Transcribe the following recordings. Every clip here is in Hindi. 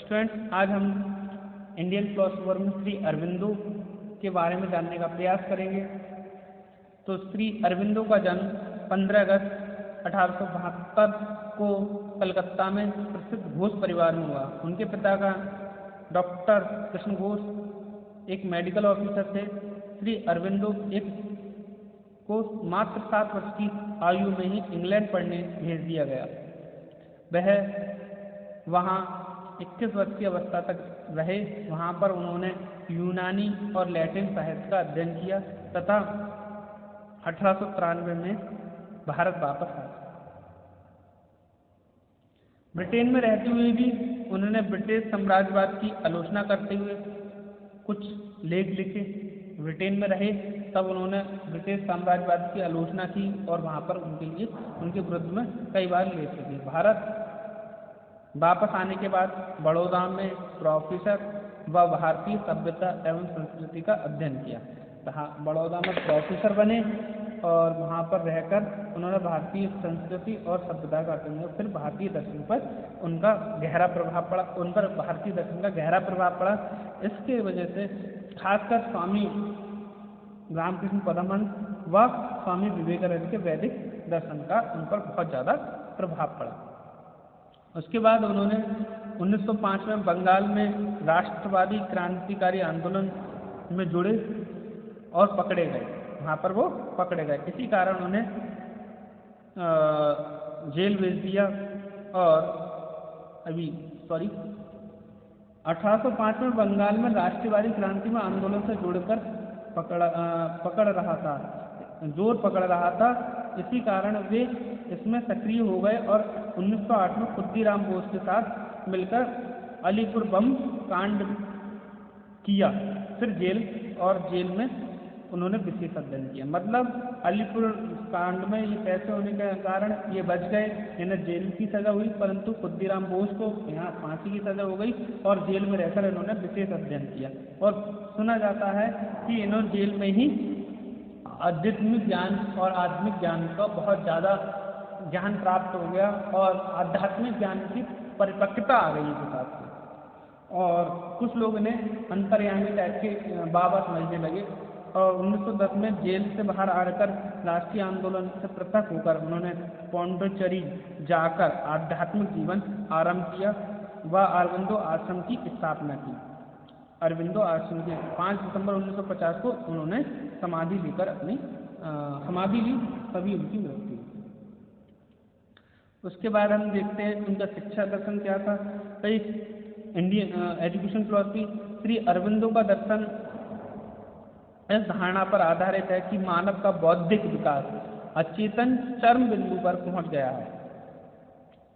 स्टूडेंट्स, आज हम इंडियन फिलोसोफर में श्री अरविंदो के बारे में जानने का प्रयास करेंगे। तो श्री अरविंदो का जन्म 15 अगस्त 1872 को कलकत्ता में प्रसिद्ध घोष परिवार में हुआ। उनके पिता का डॉक्टर कृष्ण घोष एक मेडिकल ऑफिसर थे। श्री अरविंदो को मात्र 7 वर्ष की आयु में ही इंग्लैंड पढ़ने भेज दिया गया। वह वहाँ 21 वर्ष की अवस्था तक रहे। वहाँ पर उन्होंने यूनानी और लैटिन साहित्य का अध्ययन किया तथा 1893 में भारत वापस आए। ब्रिटेन में रहते हुए भी उन्होंने ब्रिटिश साम्राज्यवाद की आलोचना करते हुए कुछ लेख लिखे। ब्रिटेन में रहे तब उन्होंने ब्रिटिश साम्राज्यवाद की आलोचना की और वहाँ पर उनके विरुद्ध में कई बार लेख लिखे। भारत वापस आने के बाद बड़ौदा में प्रोफेसर व भारतीय सभ्यता एवं संस्कृति का अध्ययन किया। बड़ौदा में प्रोफेसर बने और वहाँ पर रहकर उन्होंने भारतीय संस्कृति और सभ्यता का अध्ययन किया। फिर भारतीय दर्शन पर उनका गहरा प्रभाव पड़ा, उन पर भारतीय दर्शन का गहरा प्रभाव पड़ा। इसके वजह से खासकर स्वामी रामकृष्ण परमहंस व स्वामी विवेकानंद के वैदिक दर्शन का उन पर बहुत ज़्यादा प्रभाव पड़ा। उसके बाद उन्होंने 1905 में बंगाल में राष्ट्रवादी क्रांतिकारी आंदोलन में जुड़े और पकड़े गए। वहाँ पर वो पकड़े गए, इसी कारण उन्हें जेल भेज दिया। और 1805 में बंगाल में राष्ट्रवादी क्रांति में आंदोलन से जुड़कर पकड़ रहा था। इसी कारण वे इसमें सक्रिय हो गए और 1908 में खुद्दीराम बोस के साथ मिलकर अलीपुर बम कांड किया। फिर जेल में उन्होंने विशेष अध्ययन किया। मतलब अलीपुर कांड में ये कैसे होने के कारण ये बच गए, इन्हें जेल की सजा हुई, परंतु खुद्दीराम बोस को यहाँ फांसी की सजा हो गई और जेल में रहकर इन्होंने विशेष अध्ययन किया। और सुना जाता है कि इन्होंने जेल में ही आध्यात्मिक ज्ञान और आत्मिक ज्ञान का बहुत ज़्यादा ज्ञान प्राप्त हो गया और आध्यात्मिक ज्ञान की परिपक्वता आ गई के साथ। और कुछ लोग इन्हें अंतर्यामी टाइप के बाबा समझने लगे और 1910 में जेल से बाहर आकर राष्ट्रीय आंदोलन से पृथक होकर उन्होंने पौंडीचेरी जाकर आध्यात्मिक जीवन आरंभ किया व अरविंदो आश्रम की स्थापना की। अरविंदो आश्रम के 5 दिसंबर 1950 को उन्होंने समाधि लेकर अपनी समाधि ली, तभी उनकी मृत्यु। उसके बाद हम देखते हैं उनका शिक्षा दर्शन क्या था। Indian education philosophy, Shri Aurobindo का दर्शन इस धारणा पर आधारित है कि मानव का बौद्धिक विकास अचेतन चरम बिंदु पर पहुंच गया है।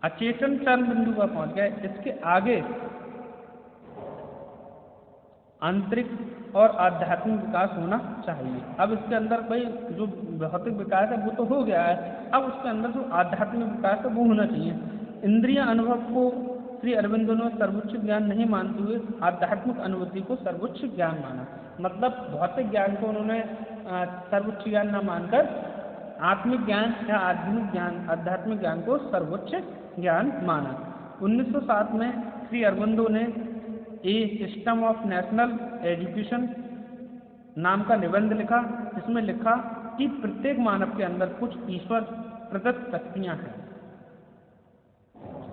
अचेतन चरम बिंदु पर पहुंच गया, इसके आगे आंतरिक और आध्यात्मिक विकास होना चाहिए। अब इसके अंदर भाई जो भौतिक विकास है वो तो हो गया है, अब उसके अंदर जो आध्यात्मिक विकास है वो होना चाहिए। इंद्रिय अनुभव को श्री अरविंदो ने सर्वोच्च ज्ञान नहीं मानते हुए आध्यात्मिक अनुभूति को सर्वोच्च ज्ञान माना। मतलब भौतिक ज्ञान को उन्होंने सर्वोच्च ज्ञान न मानकर आत्मिक ज्ञान या आध्यात्मिक ज्ञान को सर्वोच्च ज्ञान माना। 1907 में श्री अरविंदो ने ए सिस्टम ऑफ नेशनल एजुकेशन नाम का निबंध लिखा। इसमें लिखा कि प्रत्येक मानव के अंदर कुछ ईश्वर प्रदत्त शक्तियां हैं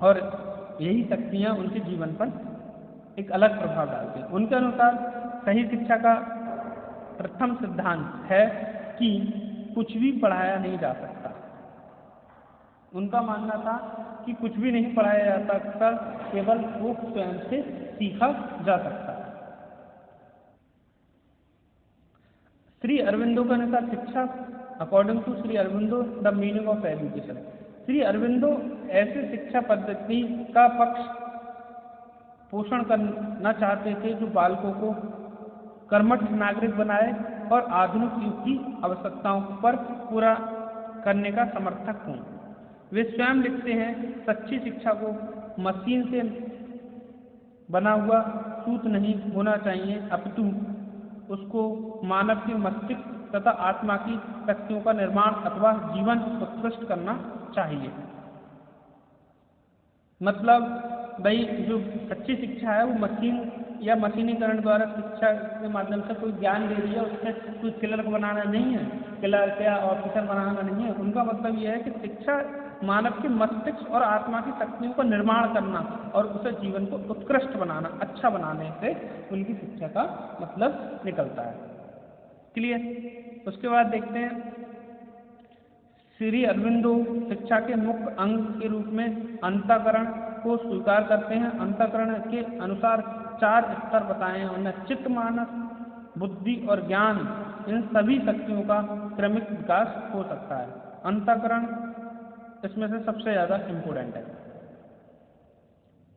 और यही शक्तियां उनके जीवन पर एक अलग प्रभाव डालती हैं। उनके अनुसार सही शिक्षा का प्रथम सिद्धांत है कि कुछ भी पढ़ाया नहीं जा सकता। उनका मानना था कि कुछ भी नहीं पढ़ाया जा सकता, केवल वो स्वयं से सीखा जा सकता है। श्री अरविंदो का अनुसार शिक्षा, according to Shri Aurobindo the meaning of education, Shri Aurobindo ऐसे शिक्षा पद्धति का पक्ष पोषण करना चाहते थे जो बालकों को कर्मठ नागरिक बनाए और आधुनिक युग की आवश्यकताओं पर पूरा करने का समर्थक हों। वे स्वयं लिखते हैं, सच्ची शिक्षा को मशीन से बना हुआ सूत नहीं होना चाहिए, अपितु उसको मानव के मस्तिष्क तथा आत्मा की शक्तियों का निर्माण अथवा जीवन उत्कृष्ट करना चाहिए। मतलब भाई जो सच्ची शिक्षा है वो मशीन या मशीनीकरण द्वारा शिक्षा के माध्यम से कोई ज्ञान दे रही है, उससे कोई क्लर्क बनाना नहीं है, क्लर्क या ऑफिसर बनाना नहीं है। उनका मतलब यह है कि शिक्षा मानव के मस्तिष्क और आत्मा की शक्तियों का निर्माण करना और उसे जीवन को उत्कृष्ट बनाना, अच्छा बनाने से उनकी शिक्षा का मतलब निकलता है। क्लियर। उसके बाद देखते हैं श्री अरविंदो शिक्षा के मुख्य अंग के रूप में अंतःकरण को स्वीकार करते हैं। अंतःकरण के अनुसार 4 स्तर बताए हैं उन्हें, चित्त, मानस, बुद्धि और ज्ञान। इन सभी शक्तियों का क्रमिक विकास हो सकता है। अंतःकरण इसमें से सबसे ज़्यादा इम्पोर्टेंट है।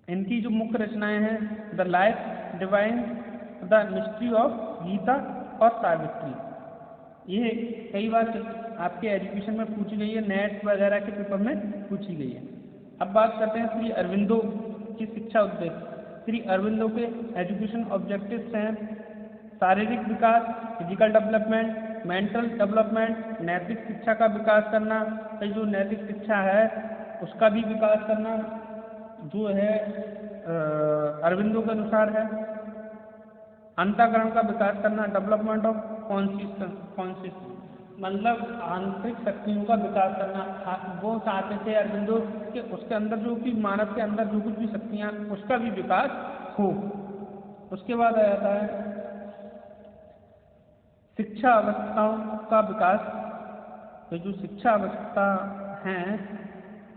इनकी जो मुख्य रचनाएं हैं the life divine, the mystery of Gita और सावित्री, ये कई बार आपके एजुकेशन में पूछी गई है, नेट वगैरह के पेपर में पूछी गई है। अब बात करते हैं श्री अरविंदो की शिक्षा उद्देश्य। श्री अरविंदो के एजुकेशन ऑब्जेक्टिव्स हैं शारीरिक विकास, फिजिकल डेवलपमेंट, मेंटल डेवलपमेंट, नैतिक शिक्षा का विकास करना, जो नैतिक शिक्षा है उसका भी विकास करना जो है अरविंदो के अनुसार है। अंतःकरण का विकास करना, डेवलपमेंट ऑफ कॉन्शियस, मतलब आंतरिक शक्तियों का विकास करना। वो चाहते थे अरविंदो कि उसके अंदर जो कि मानव के अंदर जो कुछ भी शक्तियाँ उसका भी विकास हो। उसके बाद आ जाता है शिक्षा अवस्थाओं का विकास। तो जो शिक्षा अवस्था हैं,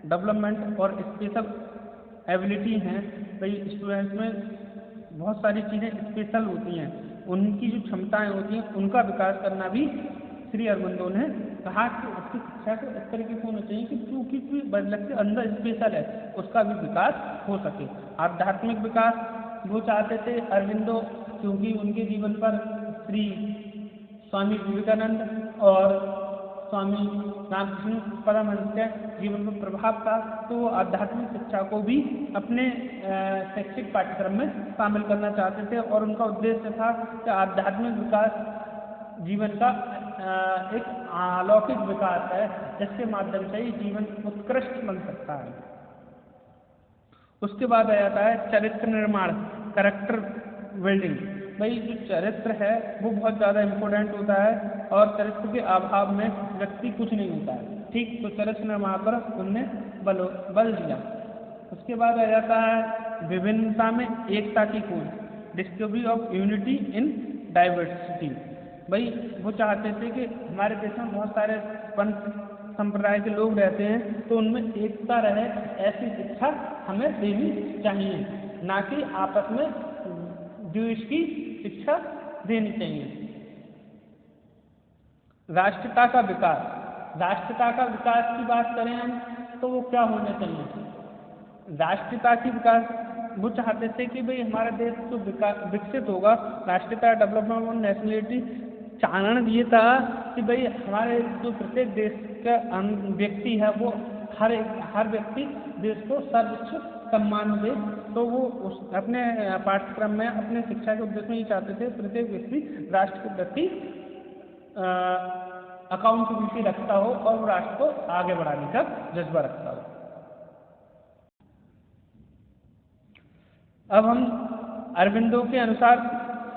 डेवलपमेंट और स्पेशल एबिलिटी हैं, कई स्टूडेंट्स में बहुत सारी चीज़ें स्पेशल होती हैं, उनकी जो क्षमताएं होती हैं उनका विकास करना भी श्री अरविंदो ने कहा कि उसकी शिक्षा को इस तरीके से होना चाहिए कि जो किसी बच्चे के अंदर स्पेशल है उसका भी विकास हो सके। आध्यात्मिक विकास वो चाहते थे अरविंदो, क्योंकि उनके जीवन पर श्री स्वामी विवेकानंद और स्वामी रामकृष्ण परमहंस के जीवन पर प्रभाव था, तो वो आध्यात्मिक शिक्षा को भी अपने शैक्षिक पाठ्यक्रम में शामिल करना चाहते थे। और उनका उद्देश्य था कि आध्यात्मिक विकास जीवन का एक अलौकिक विकास है, जिसके माध्यम से ही जीवन उत्कृष्ट बन सकता है। उसके बाद आ जाता है चरित्र निर्माण, कैरेक्टर बिल्डिंग। भाई जो चरित्र है वो बहुत ज़्यादा इम्पोर्टेंट होता है और चरित्र के अभाव में व्यक्ति कुछ नहीं होता है। ठीक, तो चरित्र निर्माण पर उनने बल दिया। उसके बाद आ जाता है विभिन्नता में एकता की खोज, discovery of unity in diversity. भाई वो चाहते थे कि हमारे देश में बहुत सारे पंथ संप्रदाय के लोग रहते हैं, तो उनमें एकता रहे, ऐसी शिक्षा हमें देनी चाहिए, ना कि आपस में द्वेष की शिक्षा देनी चाहिए। राष्ट्रीयता का विकास, राष्ट्रीयता का विकास की बात करें हम तो वो क्या होना चाहिए। राष्ट्रीयता की विकास वो चाहते थे कि भाई हमारा देश जो विकसित होगा, राष्ट्रीयता डेवलपमेंट और नेशनलिटी चारण ये था कि भाई हमारे जो प्रत्येक देश का व्यक्ति है वो हर व्यक्ति देश को सर्वोच्च सम्मान दे। तो वो उस अपने पाठ्यक्रम में अपने शिक्षा के उद्देश्य में ये चाहते थे प्रत्येक व्यक्ति राष्ट्र के प्रति अकाउंटेबिलिटी रखता हो और वो राष्ट्र को आगे बढ़ाने का जज्बा रखता हो। अब हम अरविंदो के अनुसार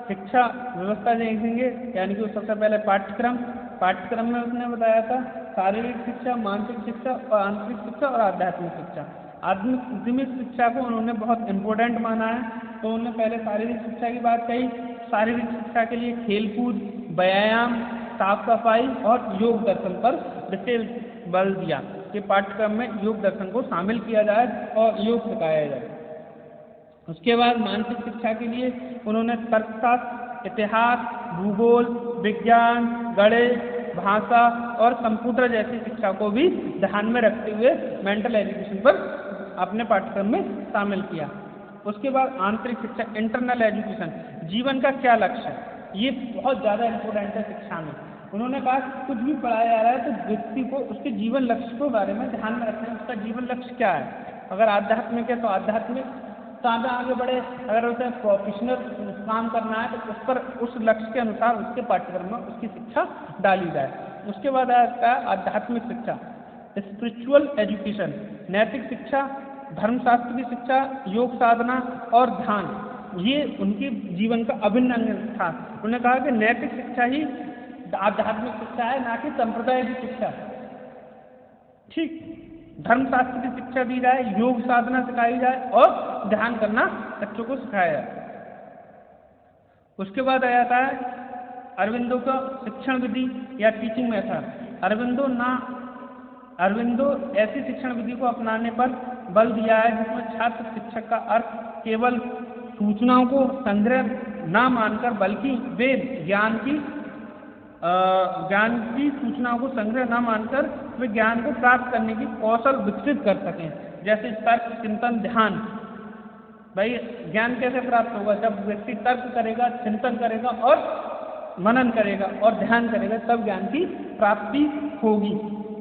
शिक्षा व्यवस्था देखेंगे, यानी कि सबसे पहले पाठ्यक्रम में उसने बताया था शारीरिक शिक्षा, मानसिक शिक्षा और आंतरिक शिक्षा और आध्यात्मिक शिक्षा। आध्यात्मिक शिक्षा को उन्होंने बहुत इम्पोर्टेंट माना है, तो उन्होंने पहले शारीरिक शिक्षा की बात कही। शारीरिक शिक्षा के लिए खेलकूद, व्यायाम, साफ सफाई और योग दर्शन पर विशेष बल दिया कि पाठ्यक्रम में योग दर्शन को शामिल किया जाए और योग सिखाया जाए। उसके बाद मानसिक शिक्षा के लिए उन्होंने तर्कशास्त्र, इतिहास, भूगोल, विज्ञान, गणित, भाषा और कंप्यूटर जैसी शिक्षा को भी ध्यान में रखते हुए मेंटल एजुकेशन पर अपने पाठ्यक्रम में शामिल किया। उसके बाद आंतरिक शिक्षा, इंटरनल एजुकेशन, जीवन का क्या लक्ष्य है, ये बहुत ज़्यादा इम्पोर्टेंट है शिक्षा में। उन्होंने कहा कि कुछ भी पढ़ाया जा रहा है तो व्यक्ति को उसके जीवन लक्ष्य के बारे में ध्यान में रखना है, उसका जीवन लक्ष्य क्या है। अगर आध्यात्मिक है तो आध्यात्मिक में आगे बढ़े, अगर उसे प्रोफेशनल काम करना है तो उस पर उस लक्ष्य के अनुसार उसके पाठ्यक्रम में उसकी शिक्षा डाली जाए। उसके बाद आता है आध्यात्मिक शिक्षा, स्पिरिचुअल एजुकेशन, नैतिक शिक्षा धर्मशास्त्र की शिक्षा, योग साधना और ध्यान, ये उनके जीवन का अभिन्न अंग था। उन्होंने कहा कि नैतिक शिक्षा ही आध्यात्मिक शिक्षा है, ना कि संप्रदाय की शिक्षा। ठीक, धर्मशास्त्र की शिक्षा दी जाए, योग साधना सिखाई जाए और ध्यान करना बच्चों को सिखाया जाए। उसके बाद आ जाता है अरविंदो का शिक्षण विधि या टीचिंग मेथड। अरविंदो ऐसी शिक्षण विधि को अपनाने पर बल दिया है जिसमें छात्र शिक्षक का अर्थ केवल सूचनाओं को संग्रह न मानकर, बल्कि वे ज्ञान की सूचनाओं को संग्रह न मानकर वे ज्ञान को प्राप्त करने की कौशल विकसित कर सकें। जैसे तर्क, चिंतन, ध्यान। भाई ज्ञान कैसे प्राप्त होगा? जब व्यक्ति तर्क करेगा, चिंतन करेगा और मनन करेगा और ध्यान करेगा, तब ज्ञान की प्राप्ति होगी।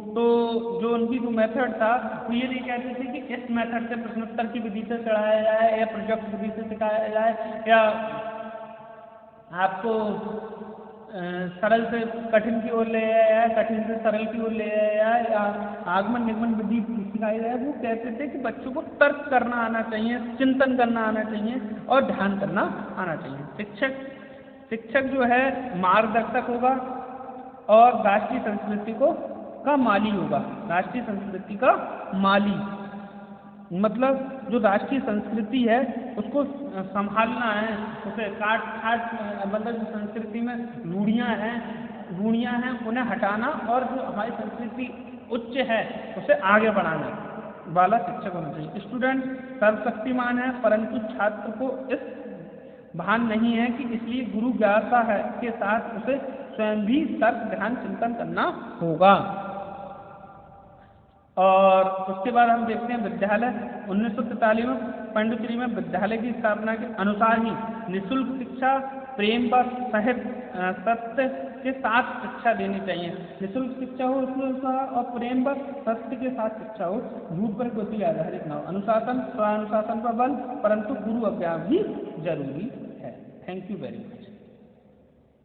तो जो उनकी जो मेथड था वो ये नहीं कहते थे कि इस मेथड से प्रश्नोत्तर की विधि से चढ़ाया जाए या प्रोजेक्ट विधि से सिखाया जाए या आपको सरल से कठिन की ओर ले आया जाए, कठिन से सरल की ओर ले आया जाए या आगमन निगमन विधि सिखाई जाए। वो कहते थे कि बच्चों को तर्क करना आना चाहिए, चिंतन करना आना चाहिए और ध्यान करना आना चाहिए। शिक्षक जो है मार्गदर्शक होगा और राष्ट्रीय संस्कृति का माली होगा। राष्ट्रीय संस्कृति का माली मतलब जो राष्ट्रीय संस्कृति है उसको संभालना है, उसे मतलब जो संस्कृति में रूढ़ियाँ हैं उन्हें हटाना और जो हमारी संस्कृति उच्च है उसे आगे बढ़ाना वाला शिक्षक होना चाहिए। स्टूडेंट सर्वशक्तिमान है, परंतु छात्र को इस भान नहीं है कि इसलिए गुरु ज्ञाता है के साथ उसे स्वयं भी तर्क, ध्यान, चिंतन करना होगा। और उसके बाद हम देखते हैं विद्यालय। 1943 में पांडिचेरी में विद्यालय की स्थापना के अनुसार ही निःशुल्क शिक्षा, प्रेम व सत्य के साथ शिक्षा देनी चाहिए। निःशुल्क शिक्षा हो उसमें और प्रेम व सत्य के साथ शिक्षा हो, झूठ पर गति आधारित न हो। अनुशासन, स्वानुशासन पर बल, परंतु गुरु अज्ञा भी जरूरी है। Thank you very much.